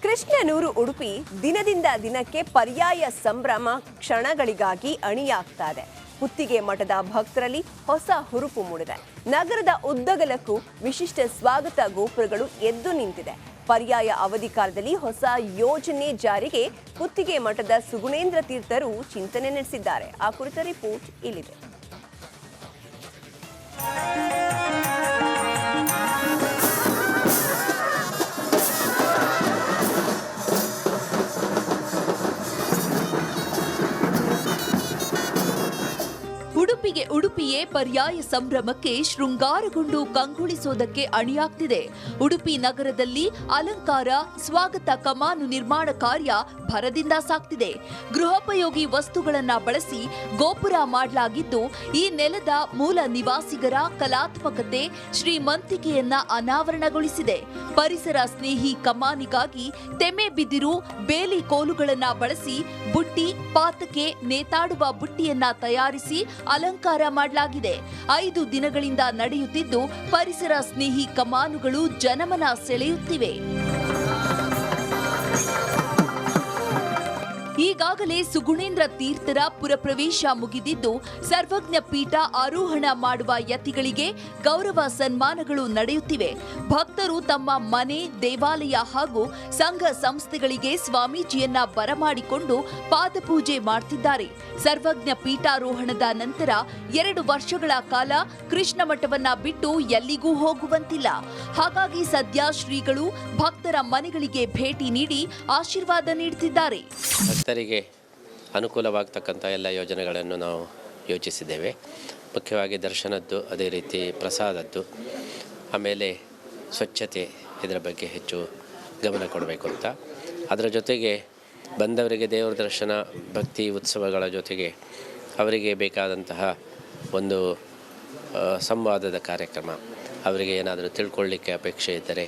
ಕೃಷ್ಣನೂರು ಉಡುಪಿ ದಿನದಿಂದ ದಿನಕ್ಕೆ ಪರ್ಯಾಯ ಸಂಭ್ರಮ ಕ್ಷಣಗಳಿಗಾಗಿ ಅಣಿಯಾಗ್ತಾ ಇದೆ. ಪುತ್ತಿಗೆ ಮಠದ ಭಕ್ತರಲ್ಲಿ ಹೊಸ ಹುರುಪು ಮೂಡಿದೆ. ನಗರದ ಉದ್ದಗಲಕ್ಕೂ ವಿಶಿಷ್ಟ ಸ್ವಾಗತ ಗೋಪುರಗಳು ಎದ್ದು ನಿಂತಿದೆ. ಪರ್ಯಾಯ ಅವಧಿ ಕಾಲದಲ್ಲಿ ಹೊಸ ಯೋಜನೆ ಜಾರಿಗೆ ಪುತ್ತಿಗೆ ಮಠದ ಸುಗುಣೇಂದ್ರ ತೀರ್ಥರು ಚಿಂತನೆ ನಡೆಸಿದ್ದಾರೆ. ಆ ಕುರಿತ ರಿಪೋರ್ಟ್ ಇಲ್ಲಿದೆ. ಉಡುಪಿಯೇ ಪರ್ಯಾಯ ಸಂಭ್ರಮಕ್ಕೆ ಶೃಂಗಾರಗೊಂಡು ಕಂಗೊಳಿಸೋದಕ್ಕೆ ಅಣಿಯಾಗ್ತಿದೆ. ಉಡುಪಿ ನಗರದಲ್ಲಿ ಅಲಂಕಾರ, ಸ್ವಾಗತ ಕಮಾನು ನಿರ್ಮಾಣ ಕಾರ್ಯ ಭರದಿಂದ ಸಾಗ್ತಿದೆ. ಗೃಹೋಪಯೋಗಿ ವಸ್ತುಗಳನ್ನ ಬಳಸಿ ಗೋಪುರ ಮಾಡಲಾಗಿದ್ದು, ಈ ನೆಲದ ಮೂಲ ನಿವಾಸಿಗರ ಕಲಾತ್ಮಕತೆ, ಶ್ರೀಮಂತಿಕೆಯನ್ನ ಅನಾವರಣಗೊಳಿಸಿದೆ. ಪರಿಸರ ಸ್ನೇಹಿ ಕಮಾನಿಗಾಗಿ ತೆಮೆ ಬಿದಿರು, ಬೇಲಿ ಕೋಲುಗಳನ್ನ ಬಳಸಿ ಬುಟ್ಟಿ, ಪಾತಕೆ, ನೇತಾಡುವ ಬುಟ್ಟಿಯನ್ನ ತಯಾರಿಸಿ ಅಲಂಕಾರ ಮಾಡಲಾಗಿದೆ. 5 ದಿನಗಳಿಂದ ನಡೆಯುತ್ತಿದ್ದು ಪರಿಸರ ಸ್ನೇಹಿ ಕಮಾನುಗಳು ಜನಮನ ಸೆಳೆಯುತ್ತಿವೆ. ಈಗಾಗಲೇ ಸುಗುಣೇಂದ್ರ ತೀರ್ಥರ ಪುರಪ್ರವೇಶ ಮುಗಿದಿದ್ದು, ಸರ್ವಜ್ಞ ಪೀಠ ಆರೋಹಣ ಮಾಡುವ ಯತಿಗಳಿಗೆ ಗೌರವ ಸನ್ಮಾನಗಳು ನಡೆಯುತ್ತಿವೆ. ಭಕ್ತರು ತಮ್ಮ ಮನೆ, ದೇವಾಲಯ ಹಾಗೂ ಸಂಘ ಸಂಸ್ಥೆಗಳಿಗೆ ಸ್ವಾಮೀಜಿಯನ್ನ ಬರಮಾಡಿಕೊಂಡು ಪಾದಪೂಜೆ ಮಾಡ್ತಿದ್ದಾರೆ. ಸರ್ವಜ್ಞ ಪೀಠಾರೋಹಣದ ನಂತರ 2 ವರ್ಷಗಳ ಕಾಲ ಕೃಷ್ಣ ಮಠವನ್ನ ಬಿಟ್ಟು ಎಲ್ಲಿಗೂ ಹೋಗುವಂತಿಲ್ಲ. ಹಾಗಾಗಿ ಸದ್ಯ ಶ್ರೀಗಳು ಭಕ್ತರ ಮನೆಗಳಿಗೆ ಭೇಟಿ ನೀಡಿ ಆಶೀರ್ವಾದ ನೀಡುತ್ತಿದ್ದಾರೆ. ಭಕ್ತರಿಗೆ ಅನುಕೂಲವಾಗತಕ್ಕಂಥ ಎಲ್ಲ ಯೋಜನೆಗಳನ್ನು ನಾವು ಯೋಚಿಸಿದ್ದೇವೆ. ಮುಖ್ಯವಾಗಿ ದರ್ಶನದ್ದು, ಅದೇ ರೀತಿ ಪ್ರಸಾದದ್ದು, ಆಮೇಲೆ ಸ್ವಚ್ಛತೆ, ಇದರ ಬಗ್ಗೆ ಹೆಚ್ಚು ಗಮನ ಕೊಡಬೇಕು ಅಂತ. ಅದರ ಜೊತೆಗೆ ಬಂದವರಿಗೆ ದೇವರ ದರ್ಶನ, ಭಕ್ತಿ ಉತ್ಸವಗಳ ಜೊತೆಗೆ ಅವರಿಗೆ ಬೇಕಾದಂತಹ ಒಂದು ಸಂವಾದದ ಕಾರ್ಯಕ್ರಮ, ಅವರಿಗೆ ಏನಾದರೂ ತಿಳ್ಕೊಳ್ಳಿಕ್ಕೆ ಅಪೇಕ್ಷೆ ಇದ್ದರೆ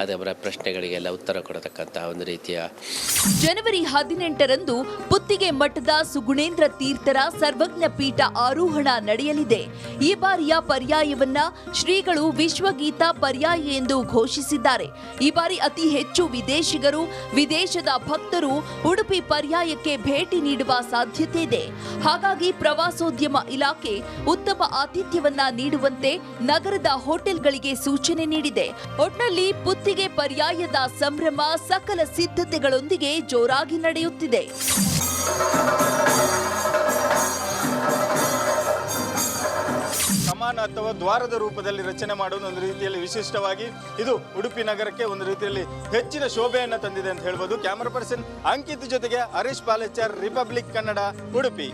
ಅದರ ಪ್ರಶ್ನೆಗಳಿಗೆಲ್ಲ ಉತ್ತರ ಕೊಡತಕ್ಕಂತಹ ಒಂದು ರೀತಿಯ. ಜನವರಿ 18ರಂದು ಪುತ್ತಿಗೆ ಮಠದ ಸುಗುಣೇಂದ್ರ ತೀರ್ಥರ ಸರ್ವಜ್ಞ ಪೀಠ ಆರೋಹಣ ನಡೆಯಲಿದೆ. ಈ ಬಾರಿಯ ಪರ್ಯಾಯವನ್ನ ಶ್ರೀಗಳು ವಿಶ್ವಗೀತ ಪರ್ಯಾಯ ಎಂದು ಘೋಷಿಸಿದ್ದಾರೆ. ಈ ಬಾರಿ ಅತಿ ಹೆಚ್ಚು ವಿದೇಶಿಗರು, ವಿದೇಶದ ಭಕ್ತರು ಉಡುಪಿ ಪರ್ಯಾಯಕ್ಕೆ ಭೇಟಿ ನೀಡುವ ಸಾಧ್ಯತೆ ಇದೆ. ಹಾಗಾಗಿ ಪ್ರವಾಸೋದ್ಯಮ ಇಲಾಖೆ ಉತ್ತಮ ಆತಿಥ್ಯವನ್ನ ನೀಡುವಂತೆ ನಗರದ ಹೋಟೆಲ್ಗಳಿಗೆ ಸೂಚನೆ ನೀಡಿದೆ. ಒಟ್ನಲ್ಲಿ ಪುತ್ತಿಗೆ ಪರ್ಯಾಯದ ಸಂಭ್ರಮ ಸಕಲ ಸಿದ್ಧತೆಗಳೊಂದಿಗೆ ಜೋರಾಗಿ ನಡೆಯುತ್ತಿದೆ. ಕಮಾನ ಅಥವಾ ದ್ವಾರದ ರೂಪದಲ್ಲಿ ರಚನೆ ಮಾಡುವ ಒಂದು ರೀತಿಯಲ್ಲಿ ವಿಶಿಷ್ಟವಾಗಿ ಇದು ಉಡುಪಿ ನಗರಕ್ಕೆ ಒಂದು ರೀತಿಯಲ್ಲಿ ಹೆಚ್ಚಿನ ಶೋಭೆಯನ್ನು ತಂದಿದೆ ಅಂತ ಹೇಳ್ಬೋದು. ಕ್ಯಾಮರಾ ಪರ್ಸನ್ ಅಂಕಿತ್ ಜೊತೆಗೆ ಹರೀಶ್ ಪಾಲೇಚರ್, ರಿಪಬ್ಲಿಕ್ ಕನ್ನಡ, ಉಡುಪಿ.